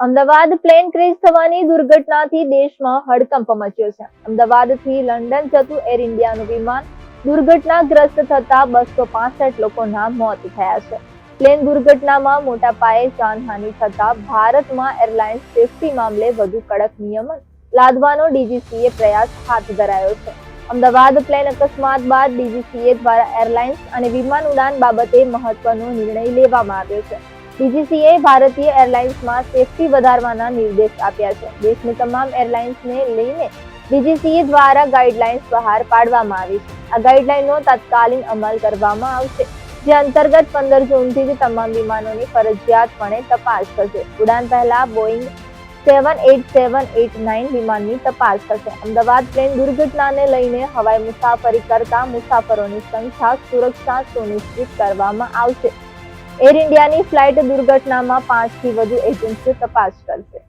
Ahmedabad plane crash થવાની દુર્ઘટનાથી દેશમાં હડકંપ મચ્યો છે. અમદાવાદથી લંડન જતું એર ઇન્ડિયાનું વિમાન દુર્ઘટનાગ્રસ્ત થતા 265 લોકોના મોત થયા છે. પ્લેન દુર્ઘટનામાં મોટા પાયે જાનહાનિ થતા ભારતમાં એરલાઇન્સ સેફટી મામલે વધુ કડક નિયમન લાદવાનો ડીજીસીએ પ્રયાસ હાથ ધરાયો છે. અમદાવાદ પ્લેન અકસ્માત બાદ ડીજીસીએ દ્વારા એરલાઇન્સ અને વિમાન ઉડાન બાબતે મહત્વનો નિર્ણય લેવામાં આવ્યો છે. ડીજીસીએ ભારતીય એરલાઇન્સમાં સેફટી વધારવાના નિર્દેશ આપ્યા છે. દેશની તમામ એરલાઇન્સને લઈને ડીજીસીએ દ્વારા ગાઈડલાઇન્સ બહાર પાડવામાં આવી છે. આ ગાઈડલાઇનનો તાત્કાલિક અમલ કરવામાં આવશે, જે અંતર્ગત 15 જૂનથી જ તમામ વિમાનોની ફરજિયાતપણે તપાસ થશે. ઉડાન પહેલા બોઈંગ 787-89 વિમાનની તપાસ થશે. અમદાવાદ પ્લેન દુર્ઘટનાને લઈને હવાઈ મુસાફરી કરતા મુસાફરોની સંખ્યા સુરક્ષા સુનિશ્ચિત કરવામાં આવશે. એર ઇન્ડિયાની ફ્લાઇટ દુર્ઘટનામાં 5થી વધુ એજન્સીઓ તપાસ કરશે.